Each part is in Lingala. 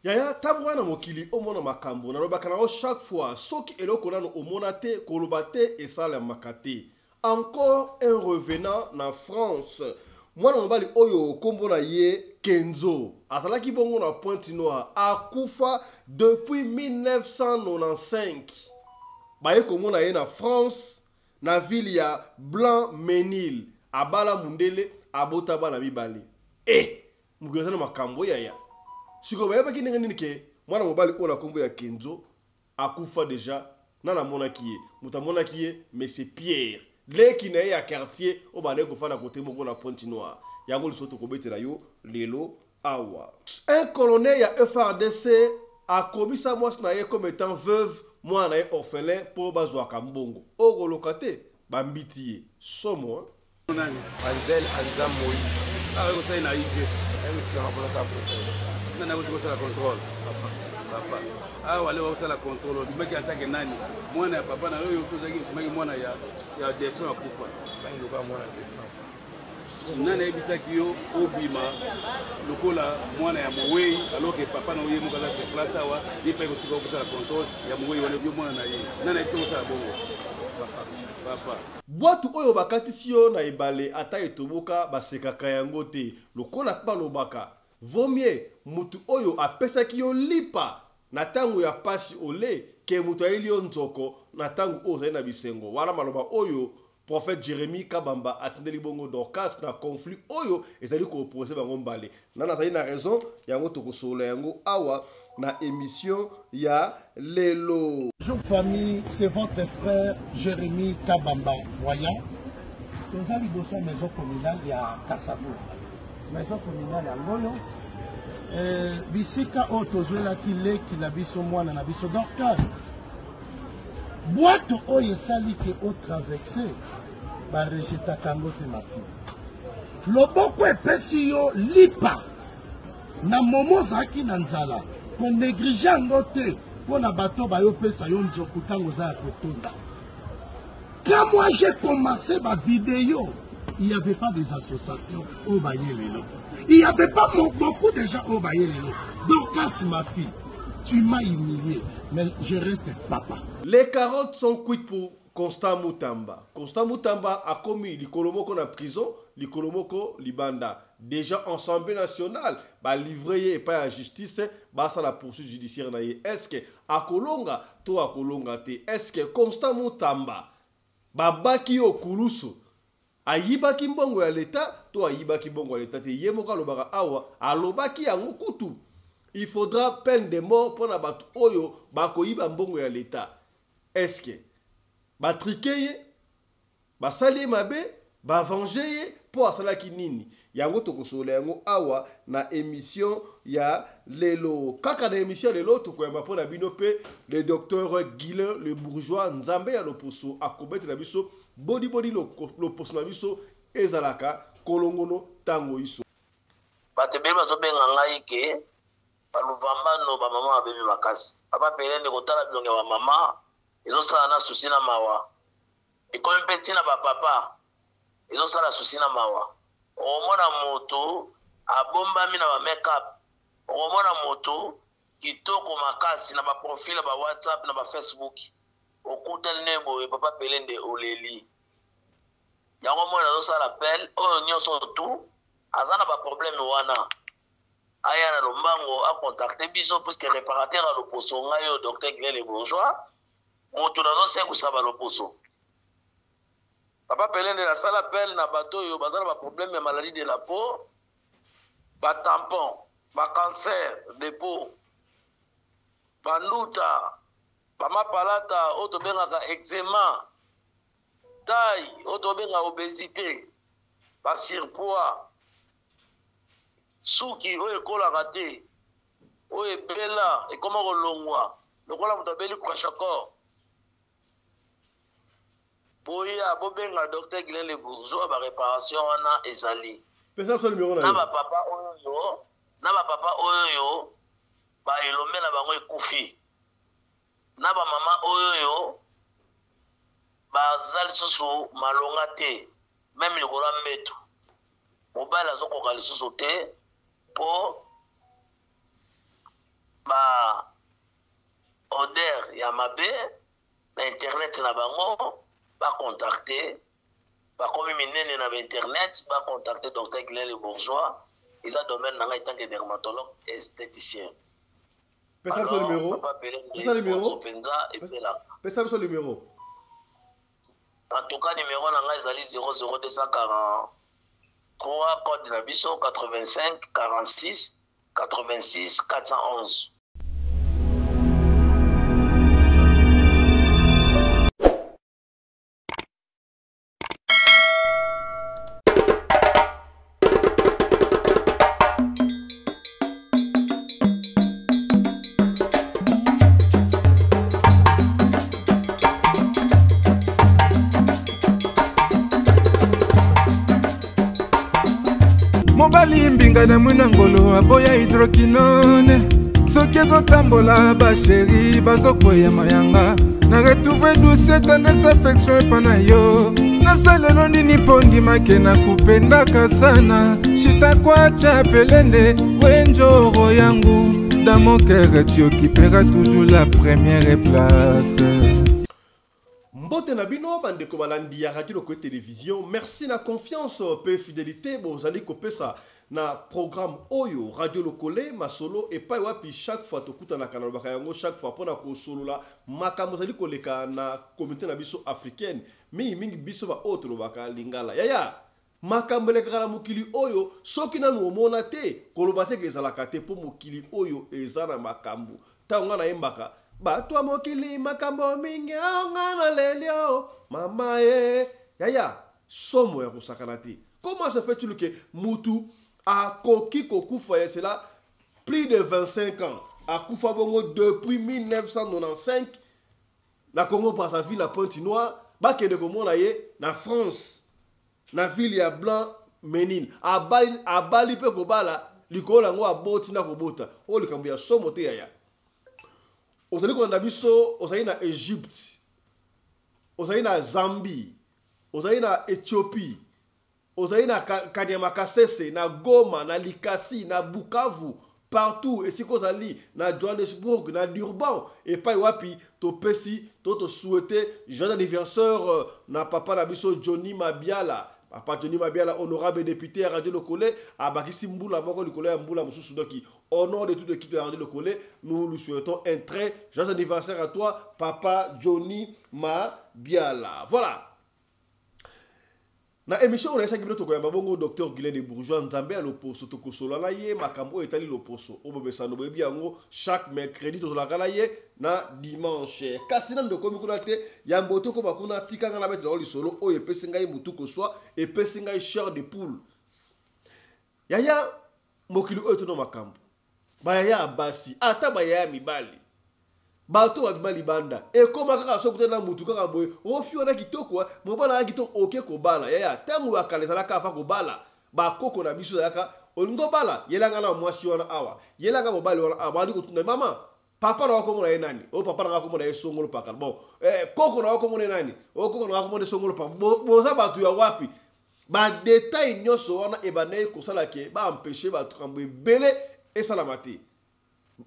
Yaya tabwana mokili omona makambo na lobaka na chaque fois soki eloko nano omona te koloba te esala makate. Encore un revenant na France. Mwana mobali oyo kombo na ye Kenzo azalaki bongo na Pointe-Noire akufa depuis 1995. Baye komona ye na France na ville ya Blanc-Ménil abala mundele abota bana mibale. Mugezana makambo yaya. Siko bayeba ki ndenge nini ke mwana mobali ola kombo ya Kenzo akufa deja nana mona kiye muta mona kiye mais c'est Pierre leki na ya quartier o bane ko fana côté moko na Pointe-Noire yango lisoto ko betela yo lelo awa. Un colonel ya FARDC a commis sa mwasi na ye comme étant veuve mwana ye orphelin pour bazwa kambongo o kolokate bambitiye somo Anzel Anzam Moïse. Ah, vous savez, naïf. C'est un peu ça pour non, vous la contrôle. Papa. Ah, allez, vous la contrôle. Du mec qui attaque Nani. Moi, papa, na yo tout ça qui moi na ya des francs à couper. Bah, il va moi des francs. Nana ebisa kiyo obima lokola mwana ya moweyi alors que papa na oye mokala se place awa ipe ko sika ko la contrôle ya moweyi wala yo mwana na ye. Nana ito ko bongo. Papa. Boatu oyo bakatisi yo na ebale ata etoboka basekaka yango te lokola pa lobaka vomie mutu oyo apesaki yo lipa na tango ya pasi ole ke mutu ayeli yo nzoko na tango oyo ozali na bisengo wana maloba oyo prophète Jérémie Kabamba atindeli bongo Dorcas na conflit oyo ezali ko opposer bango mbale nana azali na raison yango tokosola yango awa na émission ya lelo. Bonjour famille, c'est votre frère Jérémie Kabamba voyant. Nous avons besoin de maison communale à Kassavou. Maison communale à Ngolo. Bisika Otozuela Kile Kilabiso Mwana Nabiso Dorcas. Boîte oye sali ke o traversé ba rejeta kangote ma fille. Loboko epesi yo lipa na momo zaki na nzala ko néglige ngote pona bato ba yo pesa yo nzoku tango za kotonda. Quand moi j'ai commencé ma vidéo, il n'y avait pas des associations au Bayelelo. Il n'y avait pas beaucoup de gens au Bayelelo. Dorcas ma fille, tu m'as humilié, mais je reste papa. Les carottes sont cuites pour Constant Mutamba. Constant Mutamba a commis l'Ikolomoko na prison, l'Ikolomoko libanda. Déjà Assemblée nationale, bah livré et pas à justice, bah ça la poursuite judiciaire na ye. Est-ce que à Kolonga, toi à Kolonga te, est-ce que Constant Mutamba, bah baki o kulusu, a yibaki mbongo ya l'État, toi yibaki mbongo ya l'État te yemoka lobaka awa, a lobaki ya ngukutu. Il faudra peine de mort pour na batu oyo bako yiba mbongo ya l'État. Est-ce que ba trikeye ba sali mabe ba venger pour asala kinini yango tokosola yango awa na émission ya lelo kaka na émission lelo tokoyamba pour na binope le docteur Guilain le bourgeois nzambe ya loposo akobete na biso body loposo na biso ezalaka kolongono tango iso batebe bazobenga ngai ke baluvambano ba mama babebi makasi papa pelende kotala bilonge ba mama ezosala na susi na mawa ekomi mpe ntina bapapa ezosala susi na mawa okomona moto abombami na bamake-up okomona moto kitoko makasi na baprofile ba WhatsApp na bafacebook okutani ne boye papa pelende oleli yango mona azosala appel oyo nyonso tu aza na baproblème wana aya na lombango akontakte biso puisque réparateur ya loposo ngai oyo docteur Guilain le bourgeois moto nazosengusa baloposo papa pelende na sala appel na bato oyo baza na baproblème ya maladie de la peau batampon bacancer de peau banduta bamapalata oyo tobengaka eczéma taille oyo tobengaka obésité basurpoids suki oyo ekolaka te oyo ebela ekoma kolongwa lokola moto abeli kwashakor boya bobenga docteur Guilain le bourgeois ba réparation wana ezali na ba papa oyo ba elombela bango ekufi na ba mama oyo bazali susu malonga te même likolo mbeto mobile azokoka lisusu te po mabe na internet na bango ba contacter ba komi minene na internet ba contacter docteur Guylaine Le Bourgeois ils ont domaine na tant que dermatologue esthéticien. Pesa le numéro. Pesa le numéro. Pesa le numéro. En tout cas numéro na ngai ezali 00243 code na biso 85 46 86 411. Mobali mbinga na mwina ngolo aboya hydroquinone soki ezotambola basheri bazokweya mayanga na retrouve douce tendresse affection epa na yo nasalelo nini mpo ndimake na kupendaka sana shitakwacha pelende wenjoro yangu dans mon cœur tu occuperas toujours la première place. Mbote na bino bandeko balandi ya radio ko télévision, merci na confiance pe fidélité bozali kopesa na programme oyo radio lokole masolo et pa wapi chaque fois tokuta na kanal bakayango chaque fois pona ko solola makambo zali koleka na communauté na biso africaine mingi biso ba autre baka lingala yaya makambo lekala mukili oyo soki nanu omona te koloba te ezalaka te po mukili oyo ezana makambo tanga na yembaka Batwa mokili makambo mingi aongana lelio mama yaya somo ya kusakana te. Comment se fait-il que mutu a koki kokufa cela plus de 25 ans a kufa bongo depuis 1995 na Congo par sa ville à Pointe-Noire ba ke de komona ye na France na ville ya Blanc Ménil a bali pe kobala likola ngo aboti na kobota o likambo ya somo te yaya. Ozali kwa biso ozali na Egypte, ozali na Zambie, ozali na Éthiopie, ozali na Kanyama Kasese, na Goma, na Likasi, na Bukavu, partout. Et si kozali na Johannesburg, na Durban, et pas wapi, to pesi, to souhaiter joyeux anniversaire na papa na biso Johnny Mabiala. Papa Johnny Mabiala, honorable député à Radio Lokole, à Bakisi Mboula, Moko Lokole, à Mboula, Moussoudoki. Au nom de toute l'équipe de Radio Lokole, nous lui souhaitons un très joyeux anniversaire à toi, Papa Johnny Mabiala. Voilà. Na émission on a essayé de tokoyamba bongo docteur Guylaine Le Bourgeois Nzambe à l'opposo tokosola na ye makambo etali l'opposo obobesano bebi yango chaque mercredi tozolaka na ye na dimanche kasi na ndoko mikuna te ya mboto ko bakuna tikanga na betela lisolo oyo epesi ngai mutu ko swa epesi ngai chair de poule yaya mokili oyo tono makambo bayaya basi ata bayaya mibali bato babimali banda e koma kaka so kutana mutu kaka boye ofio na kitoko mobala na kitoko oke ko bala yaya tangu akaleza la kafa ko bala ba koko na biso yaka olingo bala yelanga na mwasi wana awa yelanga mobali wana abali kutuna mama papa na wako mona nani o papa na wako mona songolo pakala bon koko na wako mona nani o koko na wako mona songolo pa boza batu ya wapi ba detail nyoso wana ebane ko sala ke ba empêcher batu kambe belé et salamati.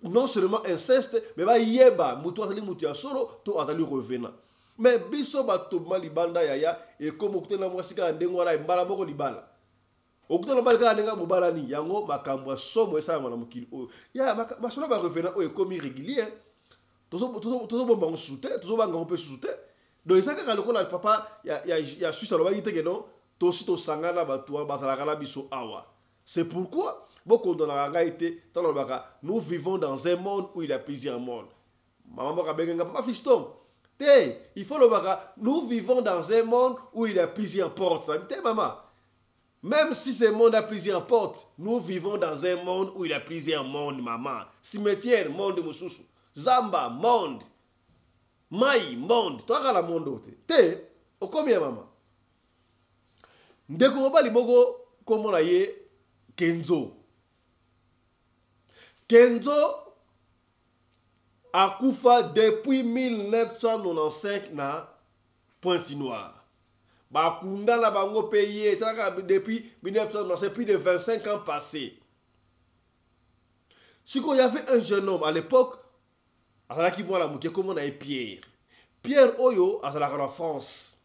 Non seulement inceste, mais va yeba, mutu azali mutu ya solo, to azali revenant. Mais biso ba tobma libanda yaya, et comme okutena mwasika ndengo wala mbala moko libala. Okutena mbala ka ndenga mobala ni, yango makambo somo esa na mukili o. Ya masolo ba revenant o comme irrégulier. Tozo bomba ngusute, tozo banga mpe sute. Donc ça ka lokola papa ya Suisse aloba yite ke non, to si to sangana batu bazala kala biso awa. C'est pourquoi nous vivons dans un monde où il y a plusieurs mondes. Papa fiston, il faut le baka. Nous vivons dans un monde où il y a plusieurs portes. Maman, même si ce monde a plusieurs portes, nous vivons dans un monde où il y a plusieurs mondes, maman. Cimetière, monde mususu. Zamba, monde. Mai, monde. Toi, la monde. Au combien, maman? Ndeko mobali mogo, comme on a yé, Kenzo. Kenzo a kufa depuis 1995 na Pointe-Noire. Bakunda na bango payé depuis 1995, plus de 25 ans passés. Si il y avait un jeune homme à l'époque, azalaki mwana moke comme on a Pierre. Pierre oyo azalaka na France.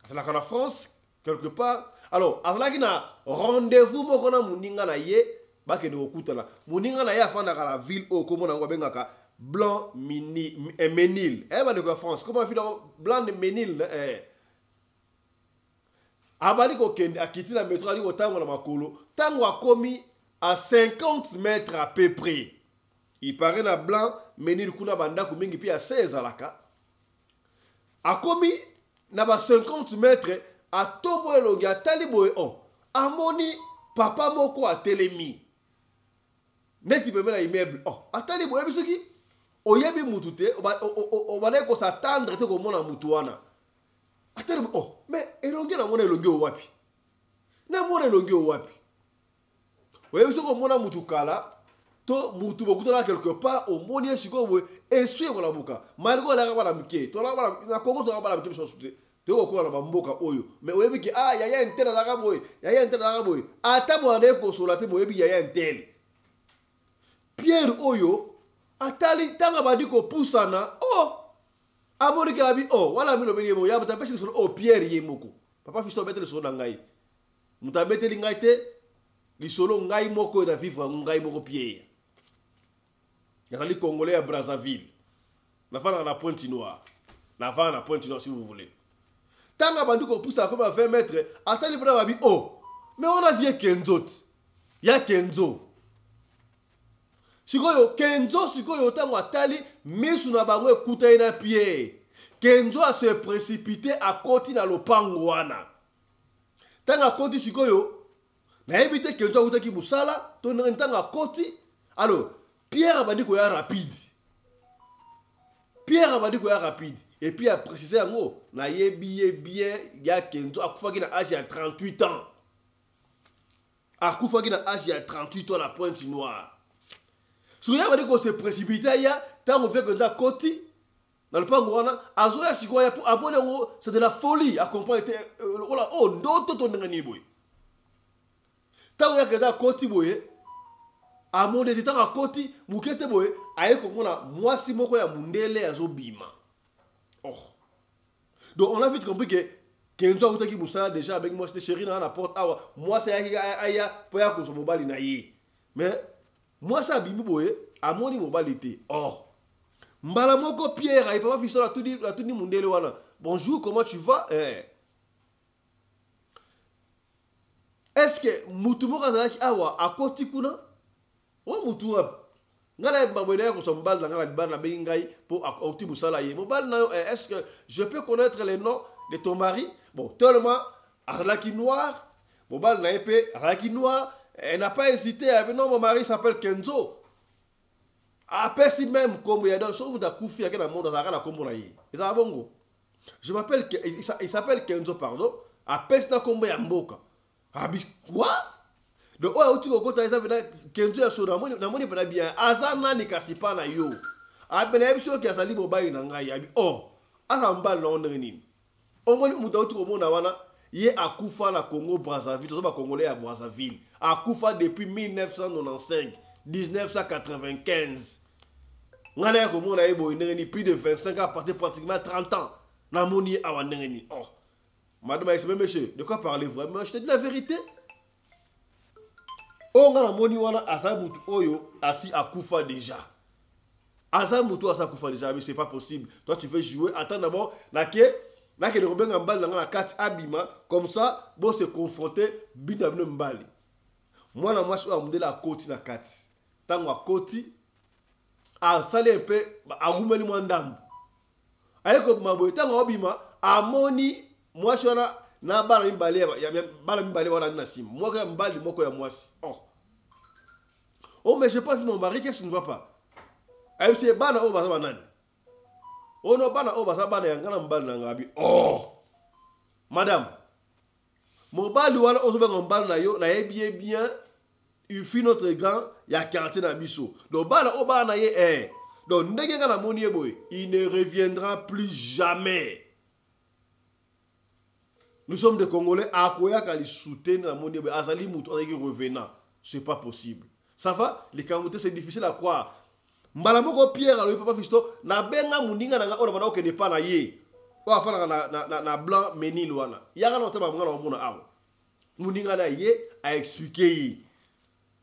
Azalaka na France quelque part. Alors, azalaki na rendez-vous moko na muninga na ye bakende kokutana. Muninga na ye afandaka la ville oyo comme on a bengaka Blanc Ménil. Ba de France. Comment fait Blanc de Ménil abali ko kende akiti na métro ali ko tango na makolo. Tango akomi à 50 mètres à peu près. Il paraît na Blanc Ménil kuna banda ku mingi pi à 16 alaka. Akomi na ba 50 mètres a tobo elongi a taliboye on. Amoni papa moko a telemi. Neti peme na immeuble. Oh, a taliboye bisoki oyebi mutu te obane ko s'attendre te ko mona mutu wana. A taliboye oh, mais elongi na mona elongi o wapi? Na mona elongi o wapi? Oyebi soko mona mutu kala to mutu bokutana quelque part au moni siko we esui wala buka. Malgo la bala mike. To la bala na Congo to la bala mike so sute. Te ko la mboka oyo. Mais oyebi ki ah yaya interne la boy. Yaya interne la boy. Ata bo ane ko so la te oyebi yaya interne. Pierre oyo atali tanga badi ko pusana. Oh. Amori ka bi oh wala mino beni mo ya buta pesi so oh Pierre yemoko. Papa fisto betel so na ngai. Muta beteli ngai te li solo ngai moko na vivre ngai moko Pierre. Yali Congolais à Brazzaville. La femme à Pointe-Noire. La femme à Pointe-Noire si vous voulez. Tant que bandu ko pousse à comme à 20 mètres, attends les bras oh. Mais on a vu Kenzo. Ya Kenzo. Sikoyo Kenzo sikoyo tango atali misu na bango ekuta ina Pierre. Kenzo a se précipité à côté na lopango wana. Tango a côté sikoyo na ebite Kenzo akuta ki musala, to ntango a côté. Alors Pierre a dit qu'il y a rapide. Pierre a dit qu'il y a rapide. Et puis a précisé en gros, na yebiye bien, il y a Kenzo, a koufa qui na âge à 38 ans. A koufa qui na âge à 38 ans la Pointe-Noire. Si vous avez dit qu'on s'est précipité, il y a tant qu'on fait que dans côté, dans le Pangouana, à Zoya Sikoya pour abonner en gros, c'est de la folie à comprendre. Oh, non, tout on est gagné. Tant qu'on y a que dans côté, a mon état à côté mukete boye aye komona mwasi moko ya mundele azobima oh donc on a vite compris que Kenzo a utaki musala déjà avec moi c'était chéri na porte awa moi c'est aya poya ko so mobali na ye mais moi ça bimi boye amoni mobali te oh mbala moko Pierre aye papa fiso la tout ni mundele wana bonjour comment tu vas est-ce que mutu moko azalaki awa a côté kuna o mutu ngala babone ko so mbal ngala libana bengai pour auti musala ye mobal na est-ce que je peux connaître les noms de ton mari bon tellement arlaki noir mobal na épée arlaki noir elle n'a pas hésité à non mon mari s'appelle Kenzo après si même comme il y a dans son muta kufi akena monde za kana kombo na ye ça bongo je m'appelle il s'appelle Kenzo pardon après na kombo ya mboka abi quoi donc oh tu ko kota eza bena Kenzo ya so na moni bena bien azana ni kasipa na yo abena biso ki asali mobali na ngai abi oh asa mbal na ndenge nini o moni muta tu ko mona wana ye akufa na Congo Brazzaville to ba congolais ya Brazzaville akufa depuis 1995 1995 ngana ko mona ebo ndenge ni plus de 25 ans passé pratiquement 30 ans na moni awa ndenge ni oh madame c'est monsieur de quoi parlez-vous mais je te dis la vérité. On a moni wana asamutu oyo asi akufa déjà. Asamutu asa akufa déjà mais c'est pas possible. Toi tu veux jouer attends d'abord nake le Robin Mbali na 4 abima comme ça bon se confronter bidabno Mbali. Moi na moi je suis amundela à côté na 4. Tango à côté a salé un peu a rumeli mwandam. Ayeko maboy tango abima amoni moi je suis na bala Mbali ya bala Mbali wana na sim moi ka Mbali moko ya mwasi oh mais j'ai pas vu mon mari qu'est-ce que tu ne vois pas MC bana o basa banani oh no bana o basa bana yangana Mbali na ngabi oh madame mobali wana ozo benga Mbali na yo na yebi bien il fit notre grand ya quartier na biso donc bana o bana ye donc ndenge ngana moni boy il ne reviendra plus jamais. Nous sommes des Congolais, à quoi qu'à les soutenir, Azali Moutou, revenant. C'est pas possible. Ça va? Les Camerounais, c'est difficile à croire. mbala moko Pierre alobi papa Fisto na benga muninga nanga ona bana okende pa na ye o afana na blanc menil wana yaka na otema mwana omona awo muninga na ye a expliqué.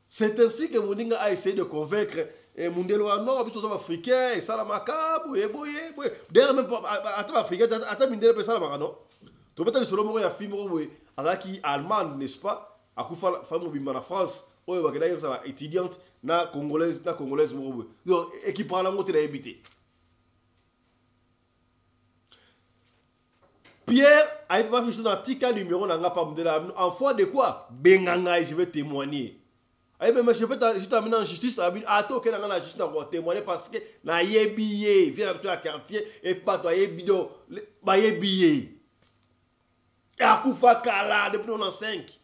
C'est ainsi que muninga a essayé de convaincre Mundelo wa non biso so africain et ça la macabre et boye d'ailleurs même attends africain attends Mundelo pe ça la macabre non to beta le solo moko ya film moko boye azaki allemand n'est-ce pas akufa femme bimba na France oyo bakela yo ça étudiante na congolaise moko boye donc équipe prend la montée na habité Pierre a pas fait son article numéro nanga pa Mundela en foi de quoi benganga je vais témoigner. Aïe, mais je peux t'amener en justice. Attends, que la justice n'a pas témoigné parce que na yebiye vient dans le quartier et pas toi yebido, ba yebiye. Et à Koufa Kala depuis on en 5.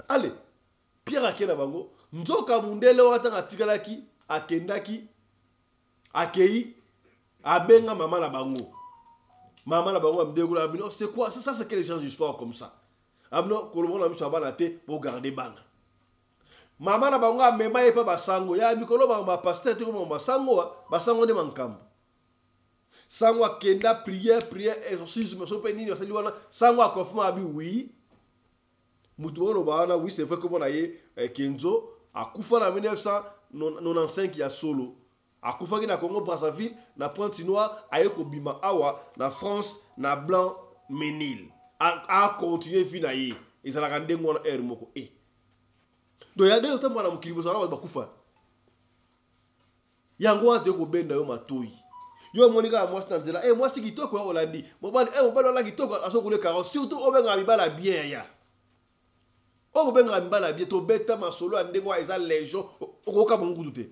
Allez, Pierre Akena Bango, Nzoka Mundele wata ngatikalaki, akendaki, akei, abenga maman la Bango. Maman la Bango amdegula abino, c'est quoi? C'est ça, c'est quel genre d'histoire comme ça? Amno kolomona na miso bana te pour garder bana mama na bango mema yepa basango ya mikolo ba pasteur te ko basango de mankambo sango akenda prière exorcisme so pe nini osali wana sango akofuma abi oui mutu ono bana oui c'est vrai que mona ye Kenzo akufa na 1995 ya solo akufa ki na Congo Brazzaville na Pointe-Noire aye ko bima awa na France na Blanc Menil a continuer fina ye ezala ka ndengo na air moko donc ya de mwana mukilibo sana bakufa yango ate ko benda yo matoi yo monika mwasi na nzela mwasi kitoko ya Holandi mobali wala kitoko asokule karo surtout obenga mibala bien ya obenga mibala bien to beta masolo ndengo eza légion okoka mungudu te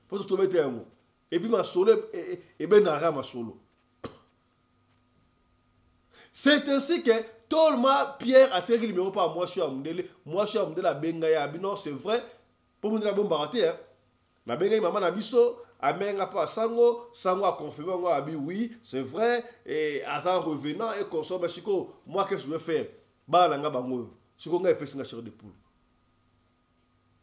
pour to beta yango et puis masolo benara masolo. C'est ainsi que Tolma Pierre a tiré le numéro par moi sur Amundele la Bengaya. Non, c'est vrai. Pour me dire la bombe baratée, la Bengaya maman a biso, a menga pas Sango a confirmé oui, c'est vrai. Et à ça revenant et consomme Chico, moi qu'est-ce que je vais faire? Bah langa bango. Chico nga epesi nga chair de poule.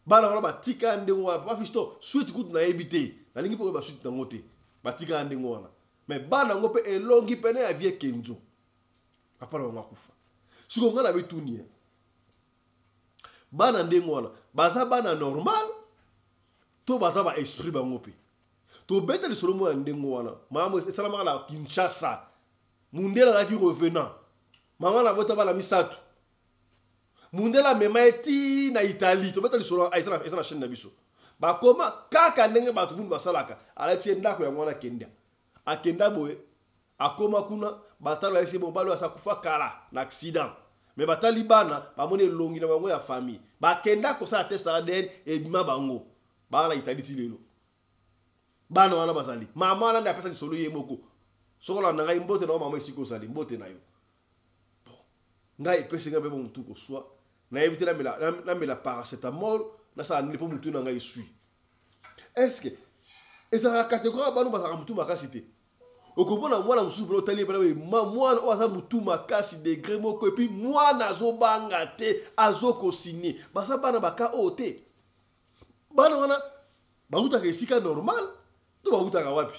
Bah langa ba tika ndengo wana pas fisto, suite coup na éviter. La lingi pour ba suite na ngote. Ba tika ndengo wana. Mais bah nango pe elongi pene a vie Kenzo. Apara wakufa siko ngana betuni bana ndengo wana baza bana normal to baza ba esprit bango pe to beta le solo mo ndengo wana mama esalama la Kinshasa Mundela la ki revenant mama na bota bana misatu Mundela mema eti na Italie to beta le solo aisa na chaîne na biso ba koma kaka ndenge batu mundu basalaka ala tienda ko ya mwana kenda akenda boye akoma kuna batalo ese mobalo asakufa kala na accident mais batali bana bamone longi na bango ya famille bakenda ko sa test ADN e bima bango bana Italie tilelo bana wana bazali mama na apesa lisolo ye moko sokola na ngai mbote na mama isiko sali mbote na yo bon ngai pese nga bebo mutu ko swa na ebite na mela paracetamol na sa ni po mutu na ngai sui est-ce que ezaka catégorie banu bazaka mutu makasite okomona mwana mususu bolo tali bana mwana oza mutu makasi degré moko et puis mwana azobanga te azoko signer basa bana baka ote bana wana bautaka esika normal to bautaka wapi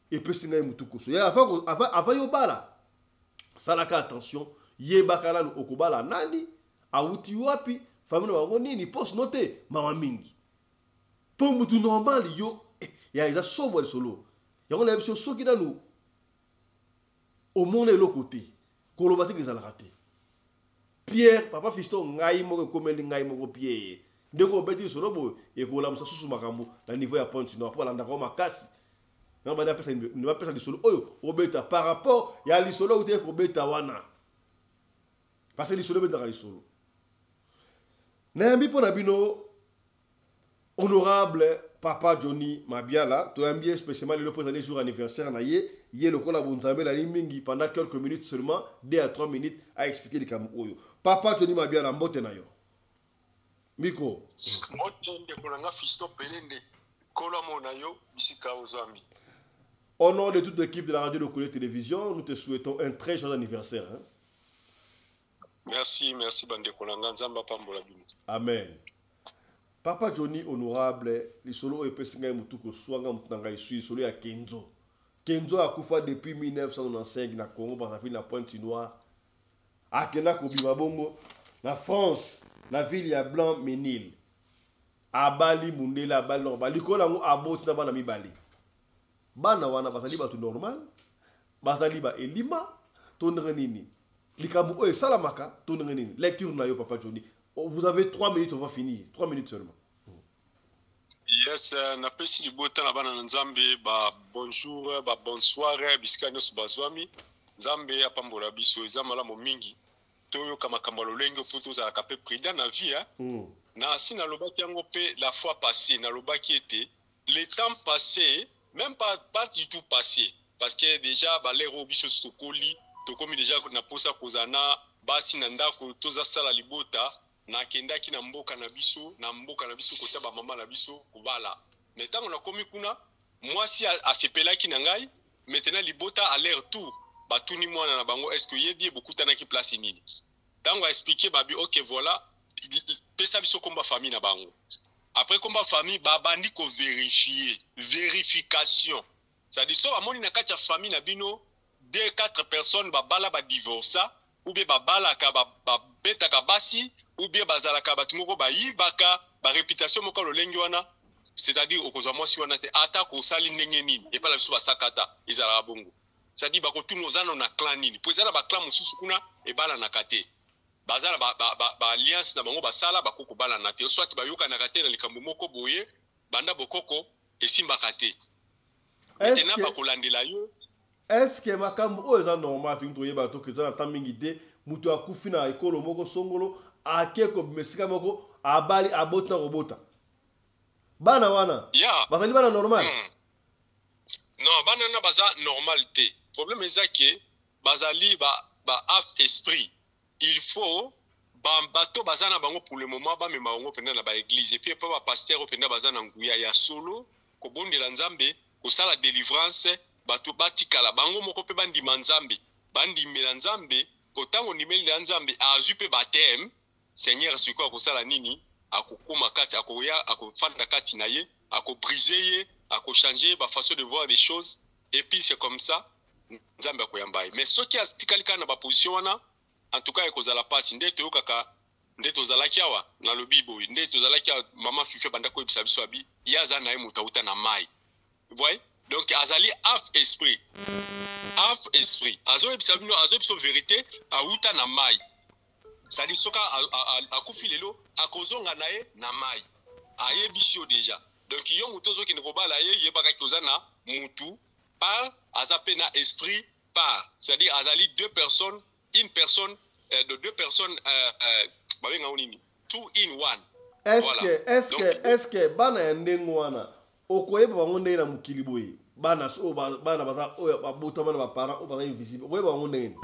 epesi ngai mutu koso ya avant yo bala salaka attention yebaka nanu okobala nani auti wapi famille bango nini poste note mawa mingi po mutu normal yo ya eza sobo le solo yango na biso soki nanu au monde de l'autre côté kolobati ke zalaka te Pierre papa Fisto ngai moko komeli ngai moko Pierre ndeko beti solo bo ekola musa susu makambo na niveau ya Pointe-Noire pour landa ko makasi na ba pesa ne ba pesa lisolo oyo obeta par rapport ya lisolo uté ko beta wana parce que lisolo beta lisolo na mbi pona bino honorable Papa Johnny Mabiala, tu as bien spécialement le présenter jour anniversaire naïe, hier le col à Bonzambé la ligne pendant quelques minutes seulement, 2 à 3 minutes à expliquer les Cameroun. Papa Johnny Mabiala, mbote na yo. Miko. Mbote de kolanga Fisto Pelende, kola monayo, bisika ozambi. Au nom de toute l'équipe de la radio de Collet Télévision, nous te souhaitons un très joyeux anniversaire. Hein? Merci bande kolanga nzamba pambola bino. Amen. Papa Johnny honorable, les solo epesinga mutuko swanga mutanga isu solo ya Kenzo. Kenzo a kufa depuis 1995 na Congo Brazzaville na Pointe-Noire. Akena kobima bongo na France, na ville ya Blanc-Ménil. Abali mundela abali normal. Likola ngo aboti na bana mibali. Bana wana bazali batu normal. Bazali ba elima tondre nini. Likambu o salamaka tondre nini. Lecture na yo Papa Johnny. Vous avez 3 minutes, on va finir. 3 minutes seulement. Yes, na pesi libota na bana nzambe ba bonjour, ba bonsoir, bisika nyonso bazwami. Nzambe apambola biso ezamala mo mingi. Toyo kama kambalo lengo poto za ka pe prida na vie na si na lobaki yango pe la fois passée na lobaki était le temps passé même pas du tout passé parce que déjà ba lero biso sokoli to komi déjà na posa kozana basi na ndako toza sala libota na kendaki na mboka na biso kota ba mama na biso kobala mais tant on a komi kuna mwasi asepelaki na ngai maintenant libota à leur tour batuni mwana na bango est-ce que yebi beaucoup tanaki place nini tango a expliqué babi OK voilà pesa biso komba famille na bango après komba famille ba bandi ko vérification ça dit so amoni na kati ya famille na bino 2-4 personnes ba bala ba divorça ou bien ba bala ka ba beta ka basi ou bien bazala ka batumoko ba yibaka ba réputation moko lolengi wana c'est-à-dire okozwa mwasi wana te ata ko sali ndenge nini et pas la biso ba sakata ezala bongo c'est-à-dire ba ko tuno zano na clan nini po ezala ba clan mususu kuna e bala na kate bazala ba alliance na bango basala bakoko bala na te soit ba yoka na kate na likambo moko boye banda bokoko esimba kate maintenant ba kolandela yo est-ce que makambo o eza normal tu toyeba to que za na tamingi te mutu akufi na ekolo moko songolo akeko mesika moko abali abota robota bana wana bazali bana normal non bana na baza normalité problème est que bazali ba half esprit il faut bato bazana bango pour le moment ba mema bango penda na ba église et puis pas ba pasteur penda bazana nguya ya solo ko bondela nzambe ko sala délivrance bato batikala bango moko pe bandi manzambe bandi melanzambe potango nimeli ya nzambe azu pe baptême Seigneur siko ko sala nini akokoma kati akoya akofanda kati na ye akobriser ye akochanger ba façon de voir les choses et puis c'est comme ça nzambe akoyamba mais ce qui a tikalika na ba position wana en tout cas ekozala pasi nde toyokaka nde tozalaki awa na lobibo nde tozalaki mama fife banda ko ebisa biso abi yaza na ye mutauta na mai vous voyez donc azali half esprit azo ebisa bino azo biso vérité auta na mai ça dit soka akufi lelo akozonga na ye na mai ayebisio déjà donc yo mutozo ki nekobala ye yebaka kozana mutu par azape na esprit par c'est-à-dire azali deux personnes une personne de deux personnes babenga nini two in one est-ce que bana ndengo wana okoyeba bango ndenge na mukili boye bana so bana baza oyo babota bana ba parents o baza invisible okoyeba bango ndenge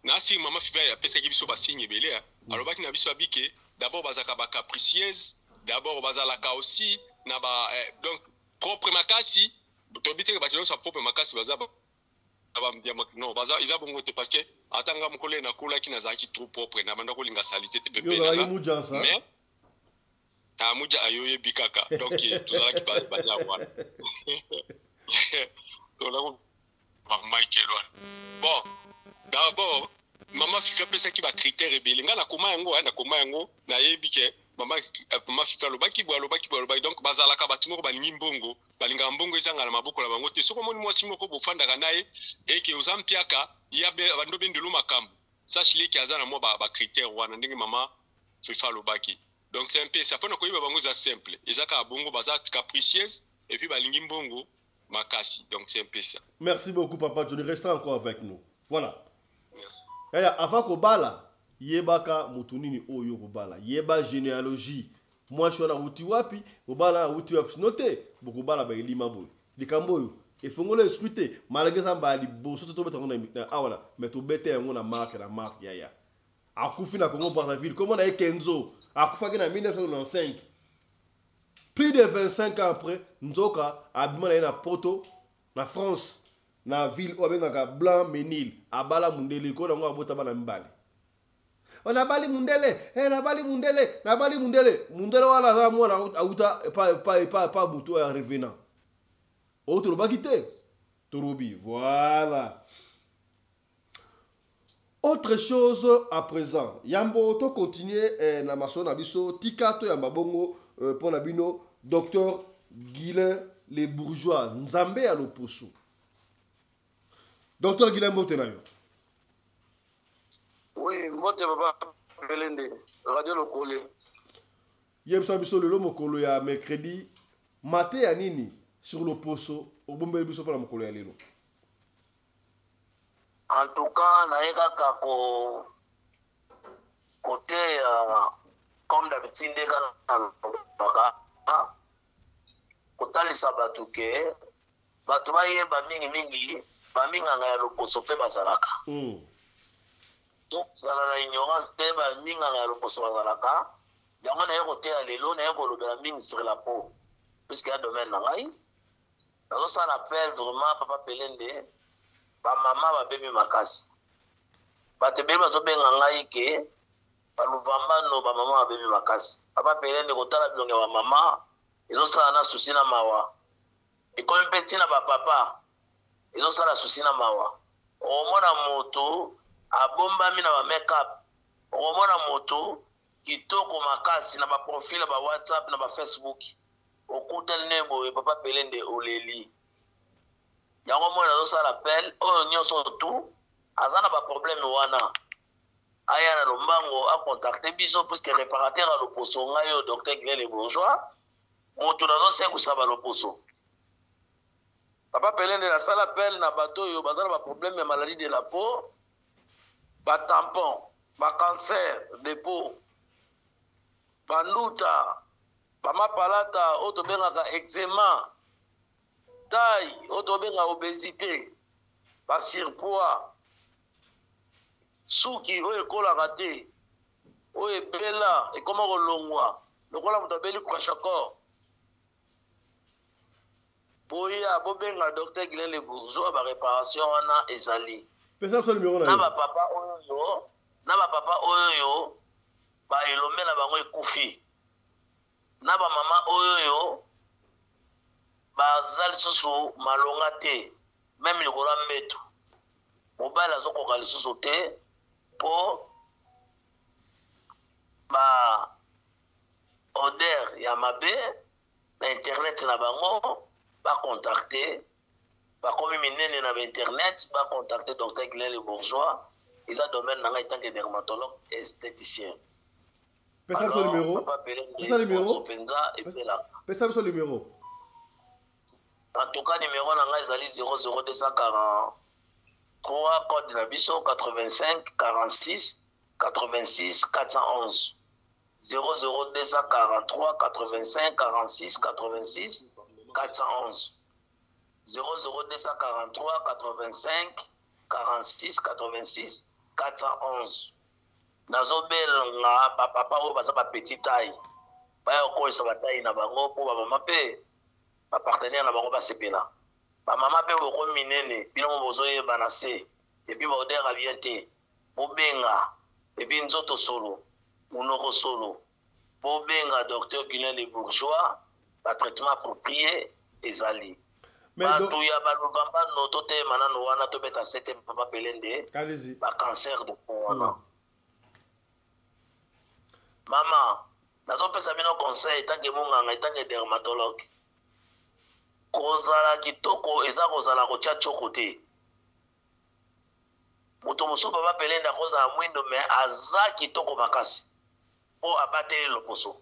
nasi mama fifa ya pesa ki biso ba signe belé alobaki na biso abike d'abord bazaka ba capricieuse d'abord bazalaka aussi na ba donc propre makasi to biteke ba sa propre makasi bazaba non baza isa bongo te parce que atanga mukole na kula ki na zaki trop propre na banda ko linga salité te pepe na mais muja ayoye bikaka donc tuzala ki ba ya wana to la ko Michael wana bon d'abord mama fifa pesa ki ba critère ebele nga na koma yango na yebike mama fifa lobaki donc bazalaka batumoko balingi mbongo balinga mbongo ezanga na maboko la bango te soko moni mwasi moko bofandaka naye eke ozampiaka ya bando bendelo makambo sachile ki azana mo ba critère wana ndenge mama fifa lobaki donc c'est un peu ça pona koyiba bango za simple ezaka bongo baza capricieuse et puis balingi mbongo makasi donc c'est un peu ça. Merci beaucoup papa Johnny, restez encore avec nous. Voilà. Merci. Avant kobala yebaka mutunini oyo kobala yeba généalogie moi je suis na wuti wapi kobala wuti wapi noté bokobala ba elima boy likambo yo efongolo esprit malgré ça ba liboso to beta ngona awala mais to bete ngona marque ya akufi na Congo Brazzaville comme on a Kenzo akufa na 1995 plus de 25 ans après nzoka abima na Porto na France na ville où abengaka Blanc-Ménil abala mundeli ko ngo abota bana mbali nabali mundele nabali mundele wana aza mwana auta pa mutu ya revenant oyo tolobaki te tolobi voilà. Autre chose à présent, yambo to continuer na maso na biso tika to yamba bongo pour na bino docteur Guilain les bourgeois nzambe ya loposo. Docteur Guilain mbote na yo. Oui, mbote papa Belende radio lokole. Yebsa biso lelo mokolo ya mercredi matin ya nini sur loposo obombeli biso pour la mokolo ya lelo. En tout cas, naïka côté comme d'habitude kotalisa batu ke batu bayeba mingi baminganga ya loposo pe bazalaka. Donc zala na ignorance te baminganga ya loposo bazalaka. Yango naye côté ya lelo naye kolobela mingi sur la peau puisque ya domaine na ngai. Ça l'appelle vraiment papa Pelende. Ba mama ba bébé makasi bate bébé bazo benga ngai ke ba luvamba no ba mama ba bébé makasi papa Pelende kotala bilonge ba mama ezo sala na susi na mawa ekomi peti na ba papa ezo sala susi na mawa omona moto abombami na ba make up omona moto kitoko makasi na ba profil ba WhatsApp na ba Facebook okuta nebo e papa Pelende oleli. Yango mona zo sala appel oyo nyonso tout azana ba problème wana aya na lombango a contacter biso puisque réparateur à loposo ngayo docteur Guilain les bourgeois moto na zo sengu sa ba loposo papa Pelende la sala appel na bato yo bazana ba problème ya maladie de la peau ba tampon ba cancer de peau ba nduta ba mapalata oto bengaka eczéma taille, autobenga obésité, pas surpoids, souki, oye kola raté, oye bela, et comment on l'ongwa, le kola mutabeli kwa chakor. Boya, bobenga docteur Guilain les bourgeois, ba réparation wana ezali. Pesa so numéro na. Na ba papa oyo, ba elombe na bango ekufi. Na ba mama oyo, bazali susu malonga te même likolo mbeto mobile azokoka lisusu te po ba odeur ya mabe na internet na bango ba contacter ba komi minene na internet ba contacter docteur Guilain les bourgeois ils a domaine na ngai tant que dermatologue esthéticien. Pesa so numéro. Pesa so numéro. En tout cas, numéro nanga ezali 00243 code na biso 85 46 86 411 00243 85 46 86 411 00243 85 46 86 411 nazobelanga papa oyo baza ba petit taille baya okolisa bataille na bango po bamama pe ba partenaire na bango basepela ba mama pe boko minene bino bozoyeba na se epi ba odera bien te bobenga epi nzoto solo munoko solo bobenga docteur Guilain les bourgeois ba traitement approprié ezali bato ya baluvamba no tote manano wana tobeta sete papa Pelende ba cancer de peau wana mama nazopesa bino conseil tanke munganga tanke dermatologue kozala kitoko eza kozala kotia choko te moto mosusu papa Pelende akozala mwindo me aza kitoko makasi po abateli loposo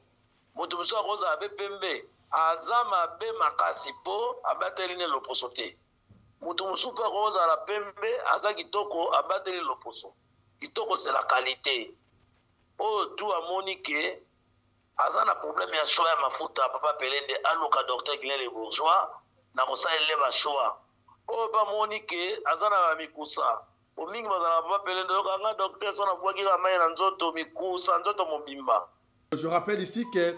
moto mosusu akozala pe pembe aza mabe makasi po abateli ne loposo te moto mosusu pe akozala pembe aza kitoko abateli loposo kitoko c'est la qualité oyo tu amoni ke aza na problème ya choix ya mafuta papa Pelende aluka docteur Guilain les bourgeois na kosalela ba choix oyo bamoni ke aza na mikusa omingi bazala papa Pelende okanga docteur sona bwaki ka mai na nzoto mikusa nzoto mobimba. Je rappelle ici que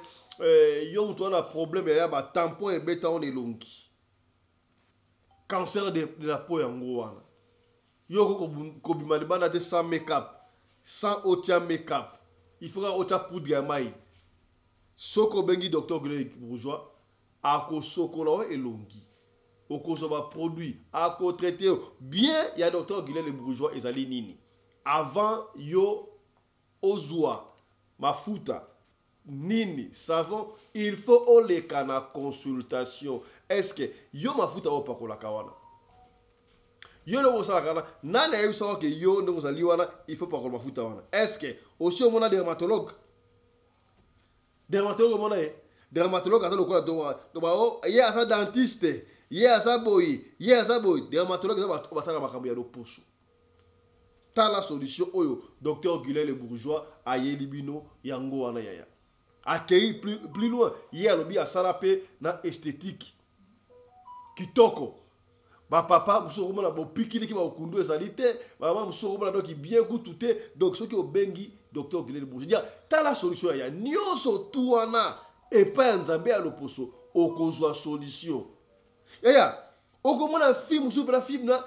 yo tu as un problème ya ba tampon et beta on elongi cancer de la peau yango wana yo ko bimali bana te sans make-up sans otia make-up, il faudra otia poudre ya mai. Soko bengi docteur Guillet Bourgeois, ako soko la elongi. Oko soba produit, ako traité bien, il y a docteur Guillet Bourgeois ezali nini. Avant yo ozwa mafuta nini savon, il faut oleka na consultation. Est-ce que yo mafuta o pakola kawana? Yo le wosala kana nani ayebi sawa ke yo ndongo zali wana il faut pakola mafuta wana. Est-ce que aussi o mona dermatologue? Dermatologue mona dermatologue ata lokola to ba o ye asa dentiste, ye asa boy, dermatologue za batala makambo ya loposo. La solution oyo docteur Guillet le Bourgeois aye libino yango wana yaya accueilli plus loin hier lobi a salapé na esthétique kitoko ba papa musoko mona bo pikili ki ba kundu ezalité ba mama musoko mona donc bien goûté donc ce qui au bengi docteur Guillet le Bourgeois ta la solution yaya nyoso tu wana et pas nzambe a loposo okozwa solution yaya okomona film musupe na film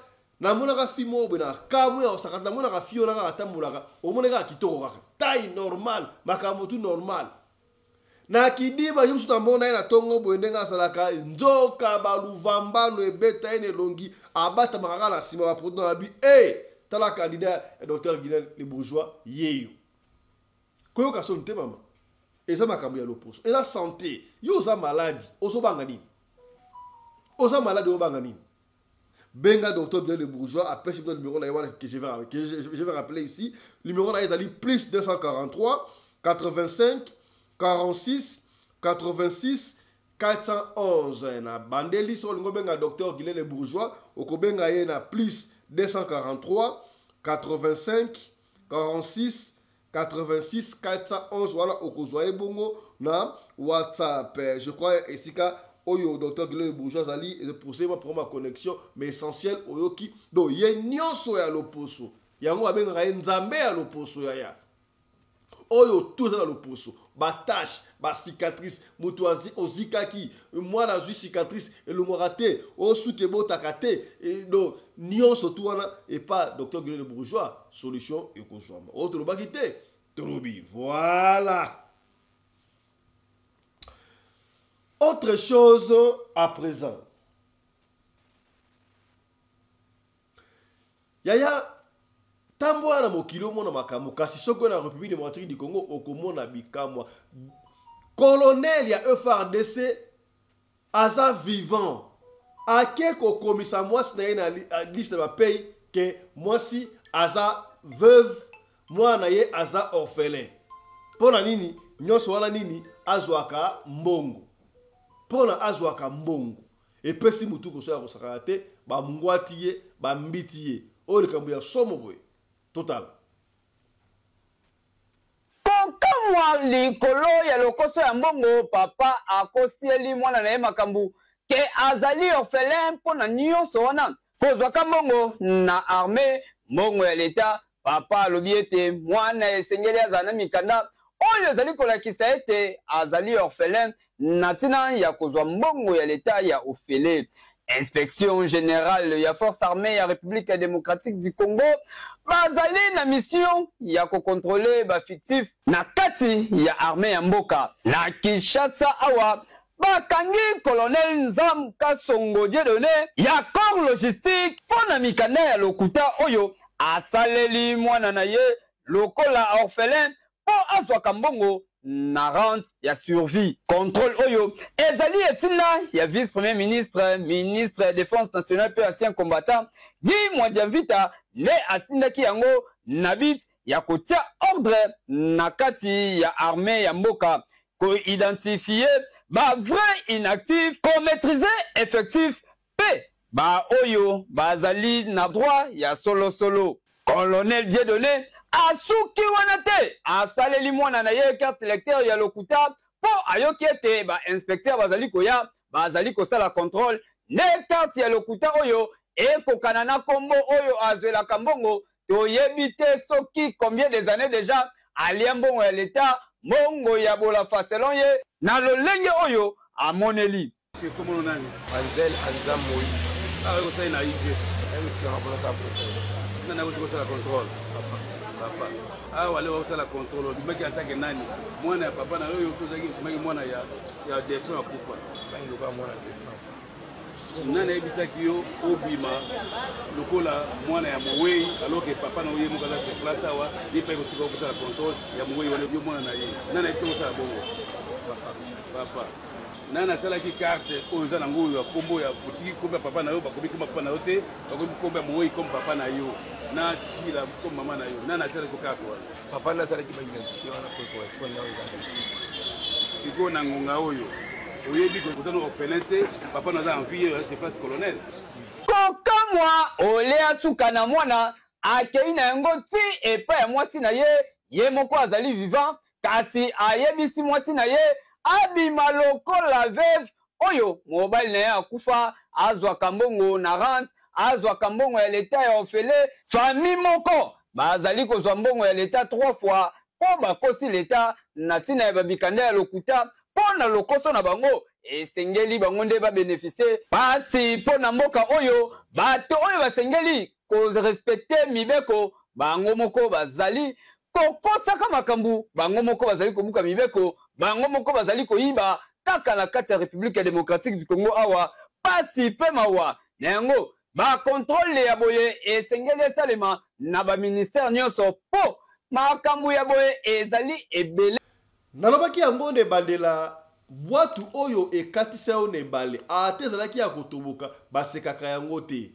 na mona ka fimo bena kamwe o sakata mona ka fio na ka tambulaka o mona ka kitoko ka taille normal makambo tu normal na kidiba yumsu tambona na tongo boendenga salaka nzoka baluvambano ebeta ene longi abata makaka na sima ba produit na bi tala candidat docteur Guillet le Bourgeois yeyo koyo ka sonte mama eza makambo ya loposo eza santé yo za maladie ozo banga nini oza maladie o banga nini. Benga docteur Guillet le Bourgeois, après ce numéro que je vais rappeler ici. Le numéro est plus 243 85 46 86 411. Na bandeli sur le benga docteur Guillet le Bourgeois, au benga na plus 243 85 46 86 411. Voilà, au kozwaye bongo na WhatsApp. Je crois ici que oyo docteur Guillet le Bourgeois ali et pour ça pour ma connexion mais essentiel oyo ki do ye nyonso ya loposo yango abenga nzambe ya loposo ya oyo tout ça loposo ba tache ba cicatrice mutuazi ozikaki moi la ju cicatrice et le moraté o soute botakate et do nyonso tout wana et pas docteur Guillet le Bourgeois solution et kozwama autre lo bakite trobi voilà. Autre chose à présent. Yaya, tamboa na mokilo mona makamu kasi soko na République démocratique du Congo okomona bikamwa. Colonel ya FARDC aza vivant. Ake ko komisa mwasi na ye na liste ba pays que mwasi aza veuve, mwana ye aza orphelin. Pona nini? Nyonso wana nini azwaka mbongo. Pona azwaka mbongo et pesi mutu ko so ya kosaka te ba mngwatiye ba mbitiye o likambo ya somo boy total kokamwa likolo ya lokoso ya mbongo papa akosieli mwana na ye makambu ke azali orphelin pona nyonso wana kozwaka mbongo na armée mbongo ya leta papa alobi ete mwana esengeli azala na mikanda oyo ezali kolakisa ete azali orphelin na ntina ya kozwa mbongo ya leta ya ofele. Inspection générale ya force armée ya République démocratique du Congo bazali na mission ya kokontrole ba fictif na kati ya armée ya mboka na Kinshasa awa bakangi colonel Nzam Kasongo Dieudonné ya corps logistique pona mikanda ya lokuta oyo asaleli mwana na ye lokola orphelin po azwaka mbongo na rente ya survie. Contrôle oyo ezali etina ya vice-premier ministre, ministre défense nationale pe ancien combattant Guy Mwadiamvita ne asindaki yango na bit ya kotia ordre na kati ya armée ya mboka ko identifier ba vrai inactif ko maîtriser effectif pe ba oyo bazali na droit ya solo. Colonel Dieudonné asuki wana te asaleli mwana na ye carte lecteur ya lokuta po ayoki ete ba inspecteur bazali koya bazali kosala contrôle ne carte ya lokuta oyo ekokana na kombo oyo azwelaka mbongo toyebi te soki combien des années déjà alia mbongo ya leta mbongo ya bolafa selon ye na lolenge oyo amoneli komono nani Anzel Anzam Moïse awe kosai na ije MC Rapona sa protège nana ko kosala contrôle papa awa leo osala contrôle dumaki atake nani mwana ya papa na oyo tozaki kumaki mwana ya défunt akufa bangiloka mwana défunt nani ayebisaki yo obima lokola mwana ya mowei alors que papa na oye moko aza sur place awa ye mpe kotika okosala contrôle ya mowei wana yo mwana na ye nani ayebisi kosala bongo papa nani asalaki carte oyo eza nango oyo ya kombo ya botiki kombo ya papa na yo bakomi kombo ya papa na yo te bakomi kombo ya mowei kombo papa na yo na kila kombo mama na yo nani asalaki carte wana papa nde asalaki baidentifie wana po correspond na oyo eza dosi iko na ngonga oyo oyebi kotana orphelin te papa naza en vie c'est place colonel kokamwa olea suka na mwana akei na yango ti epai ya mwasi na ye moko azali vivant kasi ayebisi mwasi na ye abima lokola veuve oyo mobali na ye akufa azwaka mbongo na rente azwaka mbongo ya leta ya orphelin famille moko bazali kozwa mbongo ya leta 3 fois po bakosi leta na ntina ya babikanda ya lokuta mpo na lokoso na bango esengeli bango nde babeneficie pasi mpo na mboka oyo bato oyo basengeli korespecte mibeko bango moko bazali kokosaka makambo bango moko bazali kobuka mibeko bango moko bazali koyiba kaka na kati ya République démocratique du Congo awa pasi mpe mawa na yango bakontrole ya boye esengeli esalema na baministère nyonso mpo makambo ya boye ezali ebele nalobaki yango nde bandela bwatu oyo ekatisa yo nebale ate ezalaki ya kotoboka basekaka yango te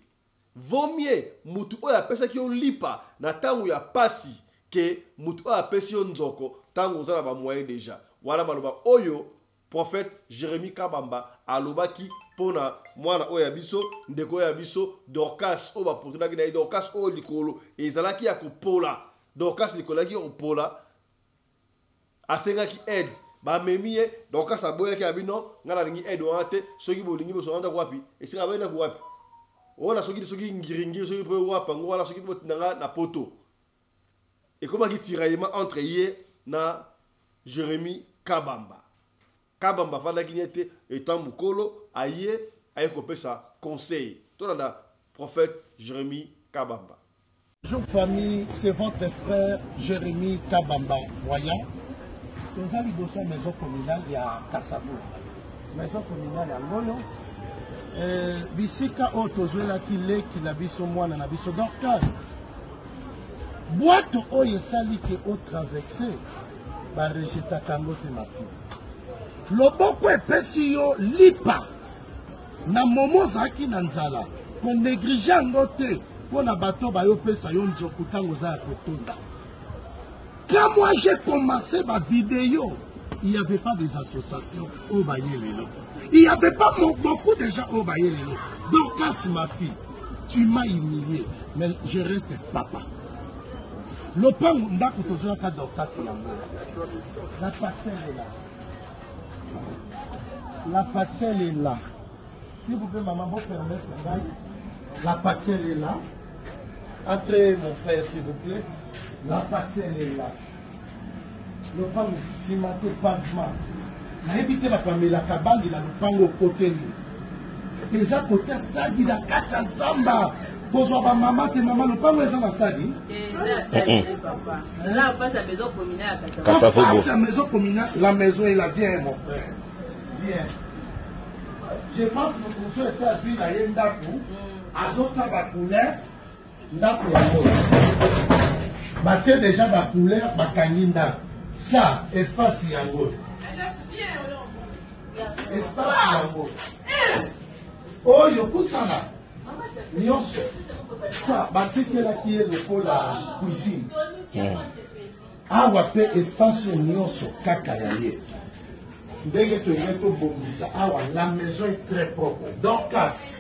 vomie mutu oyo apesaki yo lipa na ntango ya pasi ke mutu oyo apesi yo nzoko ntango oza na bamoyen deja wana maloba oyo prophète Jérémie Kabamba alobaki pona mwana oyo ya biso ndeko oyo ya biso Dorcas oyo bapotunaki na ye Dorcas oyo likolo ezalaki ya kopola Dorcas likolo yaki kopola asengaki aide bamemi ye Dorcas aboyaki ya bino nga nalingi aide wana te soki bolingi bosonga wapi esenga bayenda ku wapi ona soki ngiringiri soki mpe wapa ngo wana soki botindanga na poto ekomaki tiraillement entre ye na Jérémie Kabamba Kabamba fandaki niete etant mukolo aye kopesa conseil tolanda prophète Jérémie Kabamba. Bonjour famille, c'est votre frère Jérémie Kabamba voyant. Nous avons besoin de maison communale à Kassavo. Maison communale à Ngolo. Bisika otozwela kile kilabiso mwana na biso Dorcas. Boîte oyo esali ke o traverser ba rejeta kango te ma fille. Loboko epesi yo lipa na momo zaki na nzala ko néglige yango te pona bato ba yo pesa yo nzoku tango za ya kotonda. Quand moi j'ai commencé ma vidéo, il n'y avait pas des associations au Bayelelo. Il n'y avait pas beaucoup de gens au Bayelelo. Dorcas, ma fille, tu m'as humilié, mais je reste papa. Le pain, Dorcas, la parcelle est là. La parcelle est là. S'il vous plaît, maman, vous permettez, la parcelle est là. Entrez, mon frère, s'il vous plaît. La parcelle est là. Le pango, si maté pavement. N'habitez la famille, la cabane, il a le pango côté. Et ça, côté stade, il a 4 zamba. Pour ma maman, tes mamans, le pango est dans le stade. Papa. Là, on passe à la maison communale à Kassavo. On passe à la maison communale, la maison est là. Viens, mon frère. Viens. Je pense que pour ceux qui sont suivis, il y a un dakou. Azot, ça va couler. Dakou, Mathieu déjà ma couleur, ma canina. Ça, espace yango. Espace yango. Oh, yokusana. Nyonso. Ça, Mathieu qui est le pôle la cuisine. Awa pe espace nyonso kaka yaye. Ndenge to yeto bombisa. Awa, la maison est très propre. Dorcas.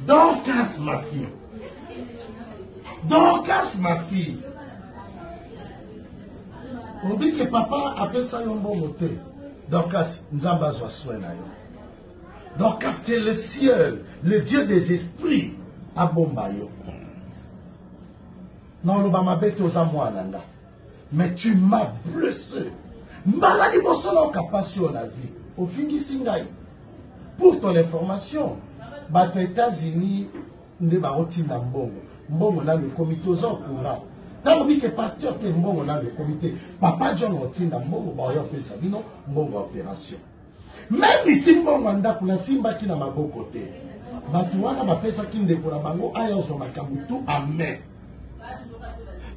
Dorcas, ma fille. Dorcas, ma fille. On dit que papa appelle ça un bon moteur. Dorcas, nous avons besoin de soin. Dorcas, c'est le ciel, le Dieu des esprits. À Bombayo. Non, le m'a bête aux amours. Mais tu m'as blessé. Maladi Bossolo capacité la vie. Au fin du Singaï. Pour ton information, aux États-Unis, nous avons Mbongo na le comité aux courant. Tant que pasteur te mbongo na le comité, papa John Otinda mbongo ba yo pesa bino mbongo opération. Même ici mbongo ndako na simba ki na maboko te. Batu wana ba pesa ki ndeko na bango aya zo makambutu amen.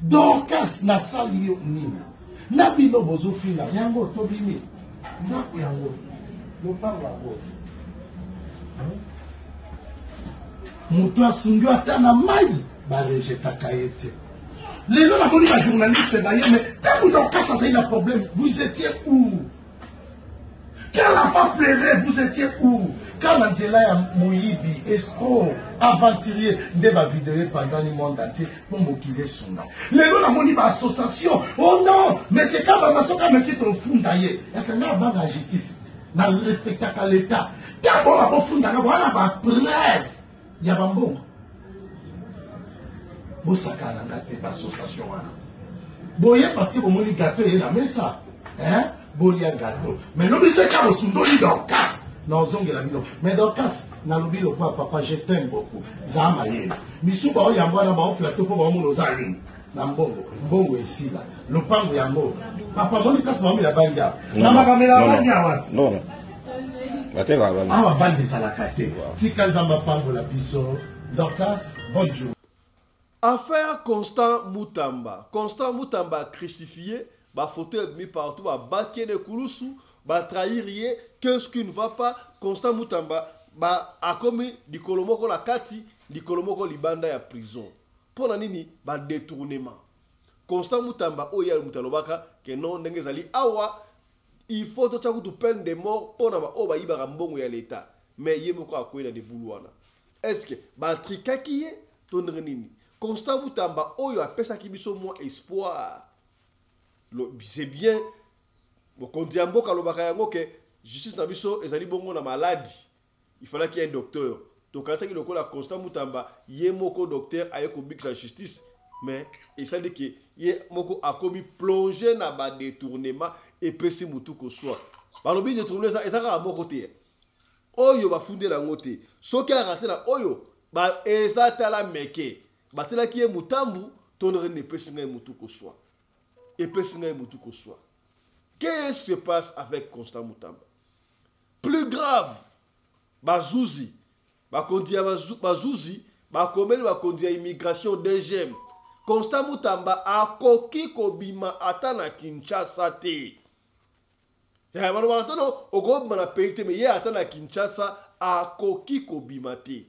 Dorcas na sali yo nini. Na bino bozo fina yango to bini. Ndako yango. Lo parla bo. Mutu asungi ata na mai ba rejeta kaete. Les gens ont dit à la journaliste, mais quand vous avez un problème, vous étiez où? Quand l'enfant pleurait, vous étiez où? Quand Angela Moïbi, escroc, aventurier, de ma vidéo pendant le monde entier, pour m'occuper son nom. Les gens ont dit association, oh non, mais c'est quand ma maison qui me quitte au fond d'ailleurs. Et c'est là bas la justice, dans le spectacle à l'État. Quand on va au fond d'ailleurs, on a ma preuve. Il y a un bon. Bosaka na ngate l'association wana. Boye parce que bomoni gâteau et la mesa. Hein? Bolia gâteau. Mais no bise ka bosundo ni Dorcas. Na ozongela bino. Mais Dorcas na lobi lo kwa papa je t'aime beaucoup. Zama yena. Misuba o yamba na ba oflato po ba muno zali. Na mbongo. Mbongo esila. Lopango yango. Papa moni place ba mi la banga. Na makamela banga wa. Non. Bateka banga. Ah bandi salakate. Tika nzamba pango la biso. Dorcas, bonjour. Affaire Constant Mutamba. Constant Mutamba crucifié, bah fauteuil mis partout, bah baquer les koulousou, bah trahir, qu'est-ce qui ne va pas. Constant Mutamba, bah a commis du kolomoko la kati, du kolomoko libanda ya prison. Pour nanini, bah détournement. Constant Mutamba, oya mutalobaka, que non n'engezali awa, il faut tout ça tu peine de mort pour n'avoir oba iba mbongo ya l'état. Mais yemoko a quoi de boulouana. Est-ce que bah trikaki ye, ton renini. Constant Mutamba, oyo apesa ki biso moi espoir. C'est bien. Quand on dit amboka lobaka yango que justice na biso ezali bongo na maladie. Il fallait qu'il y ait un docteur. Donc quand il y a Constant Mutamba, yemoko docteur ayeko big sa justice, mais il ça dit que yemoko a commis plongé na ba détournement et pesi mutu ko soit. Balobi détourner ça ezaka moko te. Oyo ba fondé la ngote. Soki a raté na oyo ba ezata la meke. Batela qui est mutambu, ton ne peut pas mutu ko soit. Et peut pas mutu ko soit. Qu'est-ce qui se passe avec Constant Mutamba? Plus grave, Bazouzi, Bazouzi, Bakondia immigration DGM. Constant Mutamba a koki kobima atana Kinshasa te. Ya mano atano ogob na peite me ye atana Kinshasa a koki kobima te.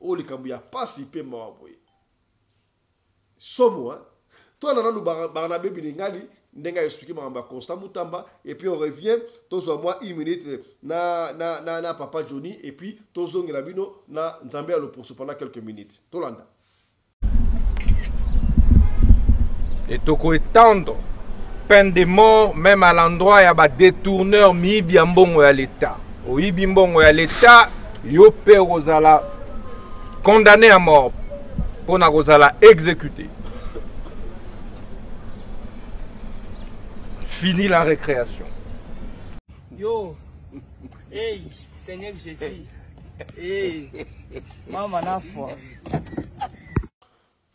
O likambu ya pasi pe mawaboye. Somo, hein? Toi, on a Barnabé Bilingali, on a expliqué Constant Mutamba, et puis on revient, tous au moins 1 minute, na Papa Johnny, et puis tous on Gelabino, na Nzambe à l'opposition pendant quelques minutes. Tolanda. Et toko étendre, peine de mort, même à l'endroit, il y a des détourneurs, mi mbongo à l'État. Au mbongo à l'État, yo père Rosala, condamné à mort. Pour na kozala exécuté. Fini la récréation. Yo, hey, Seigneur Jésus. Hey, maman na foi.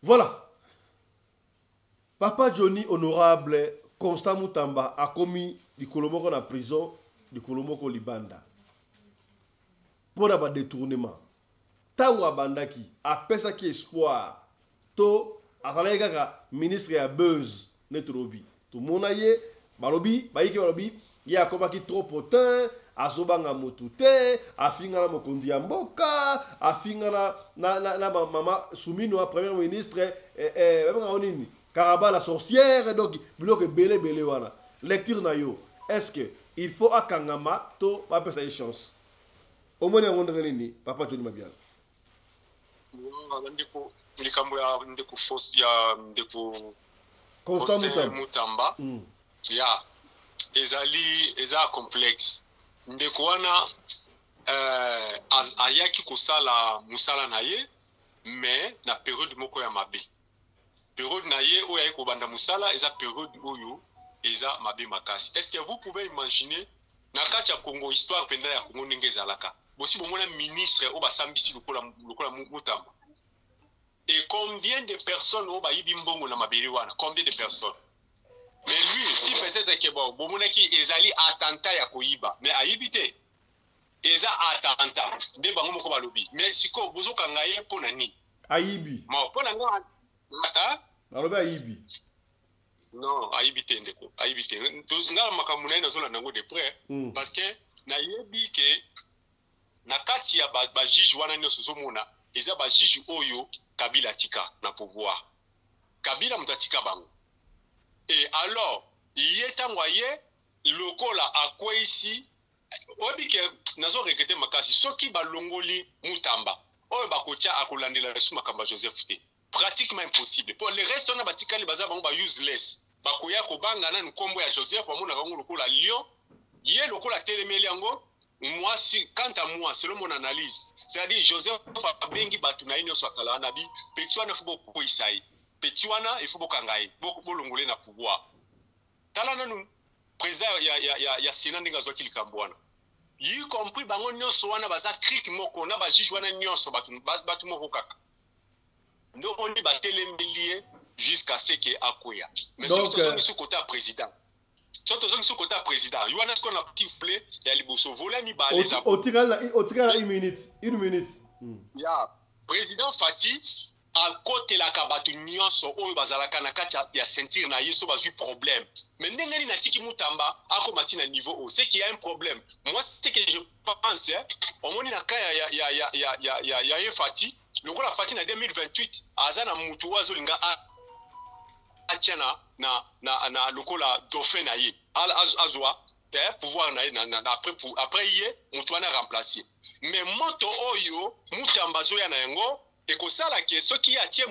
Voilà. Papa Johnny honorable Constant Mutamba a commis du kolomoko na prison, du kolomoko libanda. Pour un détournement. Tango abandaki apesa ki espoir to azalaki kaka ministre ya buzz netrobi to monaye balobi bayiki balobi ye akobaki trop potin azobanga motu te afinga na mokonzi ya mboka afinga na mama Soumino premier ministre banga onini Karaba la sorcière donc biloko belé wana lecture na yo est-ce que il faut akangama to ba pesa une chance au moins on nini Papa Johnny Mabiala. Ndeko likambo ya ndeko force ya ndeko Constant Mutamba ya eza complexe ndeko wana ayaki kosala musala na ye mais na période moko ya mabe période na ye oyo ayaki kobanda musala eza période oyo eza mabe makasi. Est-ce que vous pouvez imaginer na kati ya Congo histoire penda ya Congo ndenge ezalaka bosi bomona ministre o basambisi lokola Mutamba Et combien de personnes ont baïbi mbongo na mabiri wana? Combien de personnes? Mais lui, si peut-être que bon, bomonaki ezali attentat ya koyiba, mais ayibite. Eza attentat. De bango moko balobi. Mais siko bozo kangaye pona ni? Ayibi. Ma pona nga mata? Balobi ayibi. Non, ayibite ndeko. Ayibite. Tous nga makamuna ina zola nango de près parce que na yebi ke na kati ya ba juge wana nyoso zomona, eza ba juge oyo Kabila tika na pouvoir. Kabila mutatika bango. Et alors, yetangwaye lokola akwe ici obi ke nazo regretter makasi soki balongoli Mutamba oyo bakotia akolandela resu makamba Joseph te. Pratiquement impossible. Pour le reste on a batikali baza bango ba useless. Bakoya ko banga na nkombo ya Joseph bamona bango lokola lion. Yé lokola telemeli yango. Moi, quant à moi, selon mon analyse, c'est-à-dire Joseph Abengi Batunaï Nyoso Kalanabi, Petuana Fubo Koisai, Petuana et Fubo Kangai, beaucoup longolé na pouvoir. Talana nous, président, il y a Sénat Nengazo Kilkamboana. Y compris Bango Nyoso Wana Baza Trik Moko, na Bajijuana Nyoso Batumoko Kaka. Nous on y battait les milliers jusqu'à ce qu'il y ait Akoya. Mais surtout, nous sommes côté président. Surtout ce côté président, il y a ce qu'on a petit plaît, il y a les bourses volés, il y a au tirage une minute. Il y a président Fati, à côté la kabatu nyonso, ou bazalaka na kacha, il y a sentir na yeso bazu problème. Mais n'engani na tiki mutamba, ako mati na niveau haut, c'est qu'il y a un problème. Moi, c'est que je pense, au moins na kaya il y a un Fati, le coup la Fati na 2028, azana mutuwa zolinga atiana na lokola dauphin na ye azwa pouvoir na après ye mutuana remplacer mais moto oyo Mutamba zoya na yango et ko sala ke soki ya tie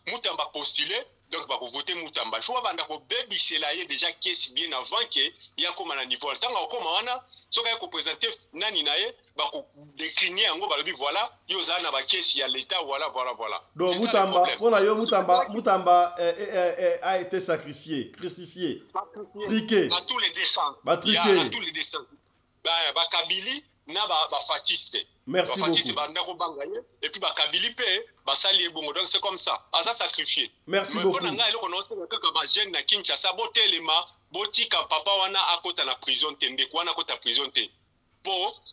Mutamba postuler donc ba ko voter Mutamba il faut banda ko bebisela ye déjà case bien avant que ya koma na niveau tanga ko wana soka ko présenter nani na ye ba ko décliner yango ba lobi voilà yo za na ba case ya l'état voilà. Donc Mutamba pona yo Mutamba a été sacrifié, crucifié, triqué dans tous les sens. Ba triqué dans tous les sens. Ba Kabili na ba fatiste. Merci fatiste beaucoup. Ba ndako bangaye et puis ba Kabili pe ba sali bongo donc c'est comme ça. Asa sacrifié. Merci beaucoup. Mais nga eloko no se kaka ba jeune na Kinshasa botelema botika papa wana akota na prison te ndeko wana akota prison te. Po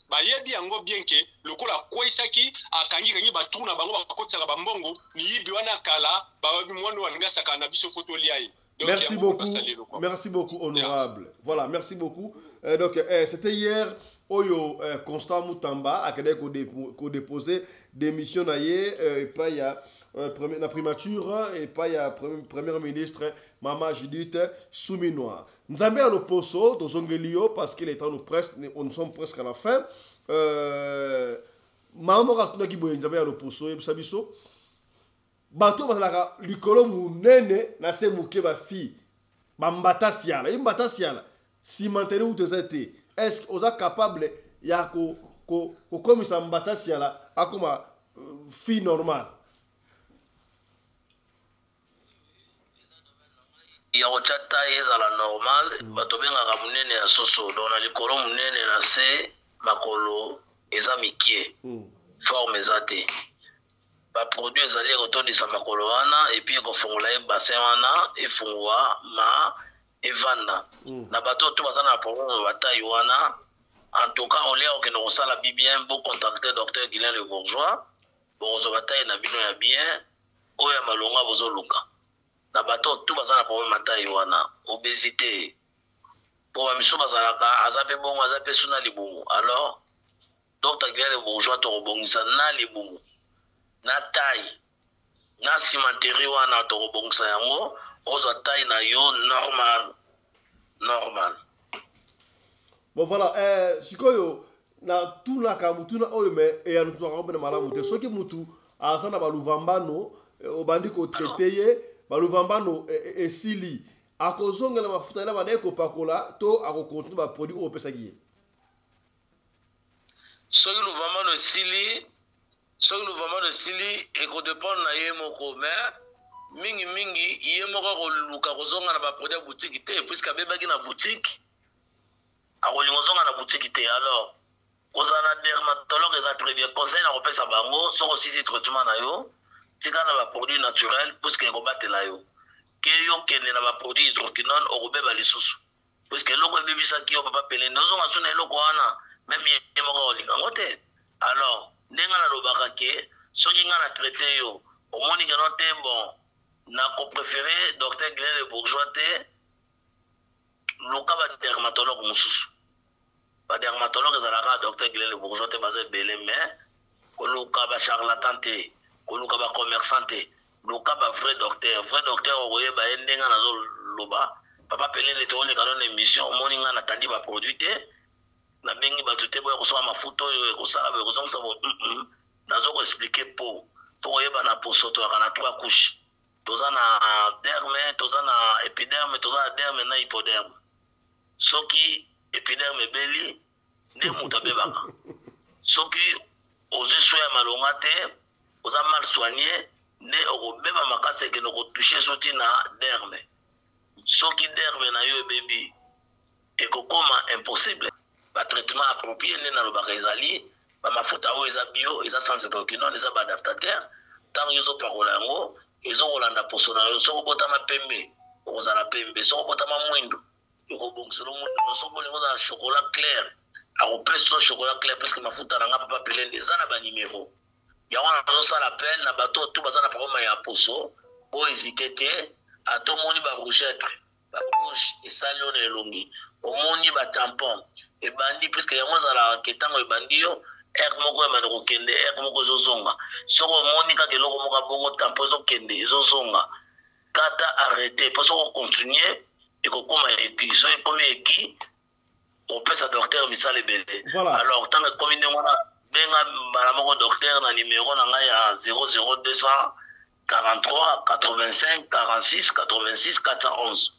ba yebi yango bien ke lokola koisaki akangi ba tourna bango ba kotisa ba mbongo ni yibi wana kala ba mwana wana saka na biso photo liaye. Merci beaucoup, honorable. Voilà, merci beaucoup. Donc, c'était hier, Oyo Constant Mutamba a déposé démission et pas il y a la primature et pas il y a premier ministre Mama Judith Souminois. Nous avons à l'opposo dans Zongelio parce qu'il est temps nous sommes presque à la fin. Maman Ratuna qui boye nous avons à l'opposo et Sabiso. Bato bazalaka likolo munene na se muke ba fi bambata siala imbata siala si mantene ou tezete est-ce que oza capable ya ko komisa mbata siala akoma fi normal ya ochata ezala normal bato bengaka munene ya soso donc na likolo munene na se makolo eza mikie forme ezate ba produit ezali kotondisa makolo wana et puis kofongola ye bassin wana efungwa ma evanda na bato to baza na problème bataille wana en tout cas on les okende kosala bien bon contacter docteur Guilain Le Bourgeois bozo bataille na bino ya bien oya malonga bozo luka na bato to baza na problème bataille wana obésité pour ba miso bazalaka azape bongo azape suna libungu alors docteur Guilain Le Bourgeois to robongisa na libungu na taille na cimenterie wana to robongisa yango ozo taille na yo normal. Bon voilà, sikoyo na tuna kamutuna oyo me e anu tsoka ko mala mute soki mutu asana baluvambano obandi ko traiter baluvambano esili akozongela mafuta na bana ko pakola to akokontinue ba produit o pesaki soki luvambano esili ekodépendre na ye moko mais mingi ye moko koluka kozonga na baproduit ya boutique te puisque abebaki na boutique akolinga ozonga na boutique te alors kozala na dermatologue eza très bien conseil na kopesa bango soko osisi traitement na yo tika na ba produit naturel puisque kobatela yo ke yo kende na ba produit hydroquinone okobeba lisusu puisque eloko ebebisaki yo papa Pelé nozonga suna eloko wana même ye moko olinga ngo te. Alors ndenge nalobaka ke soki nga na traité yo omoni keno te bon nako préféré docteur Guylaine Le Bourgeois te luka ba dermatologue mosusu ba dermatologue ezalaka docteur Guylaine Le Bourgeois te baza ebele mais koluka ba charlatan te koluka ba commerçant te luka ba vrai docteur okoyeba ye ndenge nazoloba papa Pelé te oleka na émission omoni nga natandi ba produit te na bengi bato te boya kosala mafuta oyo ekosala boye kozongisa bo nazoko expliquer po tokoyeba na poso toyaka na 3 couches toza na derme toza na épiderme toza na derme na hypoderme soki épiderme ebeli nde moto abebaka soki ozi so ya malonga te oza mal soigné nde okobeba makasi ekende kotouche soti na derme soki derme na yo ebebi ekokoma impossible traitement approprié nde nalobaka ezali bamafuta oyo eza bio eza sans hydroquinone eza baadaptateur ntango yo ozopakola yango ezokolanda poso na yo soki obotama pembe okozala pembe soki obotama mwindo ekobongisela mwindo soki olingi ozala chocolat clair akopesi so chocolat clair puisque mafuta na nga papa Pelé eza na banimero yango nazosala appel na bato tu baza na problème ya poso oyo hésite te atomoni barougetre barouge esali yo na elongi omoni batampon ebandi puisque yango ezalaka ke ntango ebandi yo ere moko ebandi kokende ere moko ezozonga soki omoni kaka eloko moko abongo tampon ezokende ezozonga kata arrete mpo soki okontinue ekokoma eki soki ekomi eki opesa docteur misala ebele alors ntango ekomi ndenge wana benga mbala moko docteur na nimero na ngai ya 00243 85 46 86 411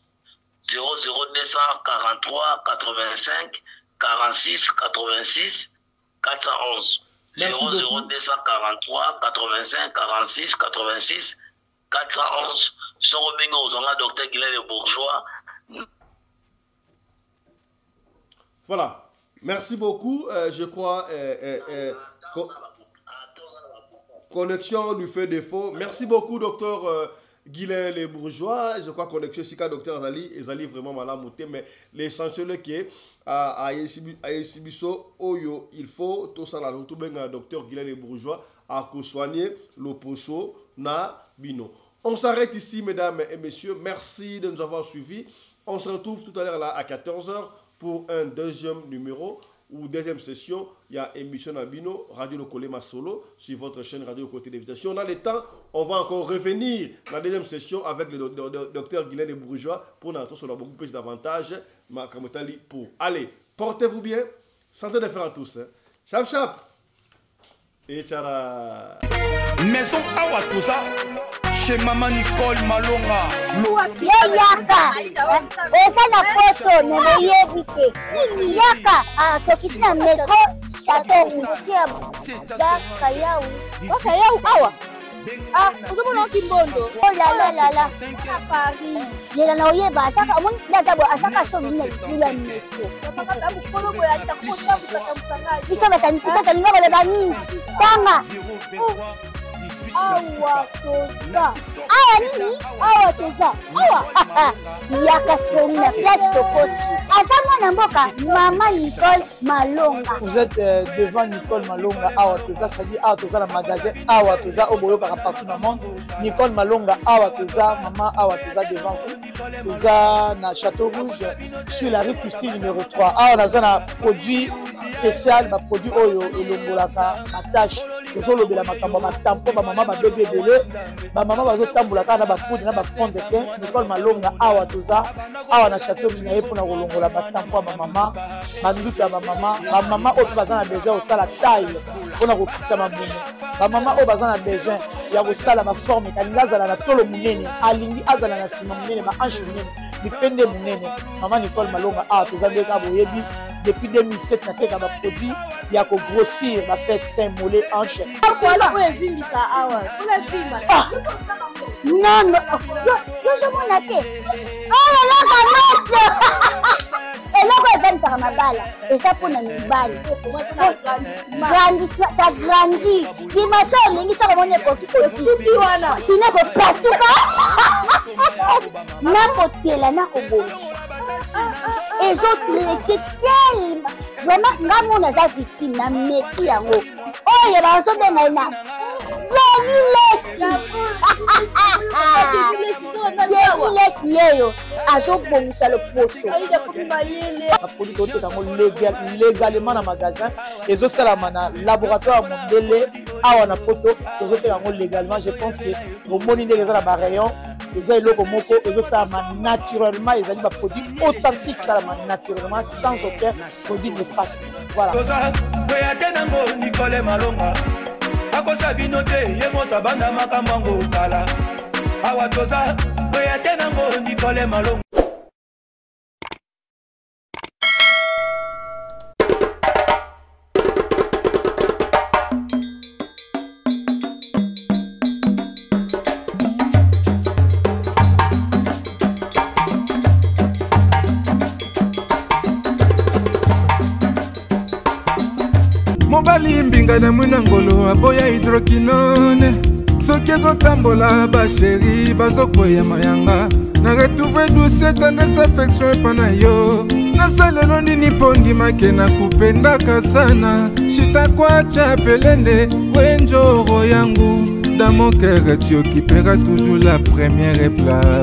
00243 85 46 86 411 00243 85 46 86 411 soko benga ozonga docteur Guylaine Le Bourgeois. Voilà, merci beaucoup. Je crois connexion lui fait défaut. Merci beaucoup, docteur Guylaine Le Bourgeois. Je crois connexion ici qu'à docteur Ezali vraiment malade, mais l'essentiel qui est à Yesibiso Oyo, il faut tout ça là, tout bien docteur Guylaine Le Bourgeois à soigner le poso na bino. On s'arrête ici, mesdames et messieurs. Merci de nous avoir suivis. On se retrouve tout à l'heure là à 14h pour un deuxième numéro ou deuxième session. Il y a émission Nabino, Radio Lokolema Solo, sur votre chaîne Radio Côté Télévision. Si on a le temps, on va encore revenir dans la deuxième session avec le docteur Guylaine Le Bourgeois pour nous sur beaucoup plus d'avantages. Pour allez, portez-vous bien. Santé de faire à tous. Chap chap. Et tchara. Maison Awatusa. Chez Maman Nicole Malonga. Yaka. Esa na poto ne yebite. Yaka. Ah, tokiti na metro Château Rouge. Daka yau. Oka yau awa. Ah, uzomona kimbondo. Oh la la la la. Paris. Jela na oyeba asaka mon ndazabo asaka so mine kula metro. Papa tabu kono ko ya takota kusakamsanga. Bisa tani ngaba ba nini. Tanga. Awa toza. Awa nini? Awa toza. Awa. Yaka sona place de côte. Asama na mboka Maman Nicole Malonga. Vous êtes devant Nicole Malonga. Awa toza, c'est-à-dire Awa toza le magasin. Awa toza au boyo partout dans le monde. Nicole Malonga. Awa toza, maman Awa toza devant vous. Toza na Château Rouge sur la rue Custine numéro 3. Awa naza na produit spécial, ba produit oyo elongolaka attache. Tozolobela makambo matampo ba maman ba bébé belé. Ba maman bazotambola kana ba poudre na ba fond de teint. Nicole Malonga Awa toza. Awa na Château Rouge na yepona kolongola batampo ba maman. Banduka ba maman oyo bazana besoin osala taille. Pona kokisa mamuno. Ba maman oyo bazana besoin ya kosala ba forme kalinga azala na tolo munene. Alingi azala na sima munene ba hanche munene. Bipende munene. Maman Nicole Malonga Awa toza ndeka boyebi. Depuis 2007, na teka ba produit ya ko grossir ba fait sein mollet hanche. Voilà où est venu ça awa. Pour les filles. Non non. Yo je m'en atte. Oh là là, eloko evanisaka mabala eza mpona mibali ça grandit dimension olingi soko moni ekoki kosuki wana sino kopasuka nakotela nakobongisa ezotraite telema vraiment nga mona aza victime na meki yango oyo bazobenga ye na Lesi yeyo azobongisa loposo baproduit toteka yango légalement na magasin ezosalama na laboratoire ya mondele awa na poto tozoteka yango légalement. Je pense que omoni ndenge eza na barayon eza eloko moko ezosalama naturellement, ezali baproduit authentique salama naturellement sans aucun produit néfaste. Voilà. Nicole Malonga akosa bino te ye moto abanda makambo yango kala awa toza oya te nango Nicole Malonga. mobali mbinga na mwina ngolo aboya hydroquinone soki ezotambola basheri bazokwea mayanga na retrouve douce tendresse affection epa na yo nasalelo nini mpo ndimake na kupendaka sana shitakwacha pelende wenjoro yangu dans mon cœur tu occuperas toujours la première place.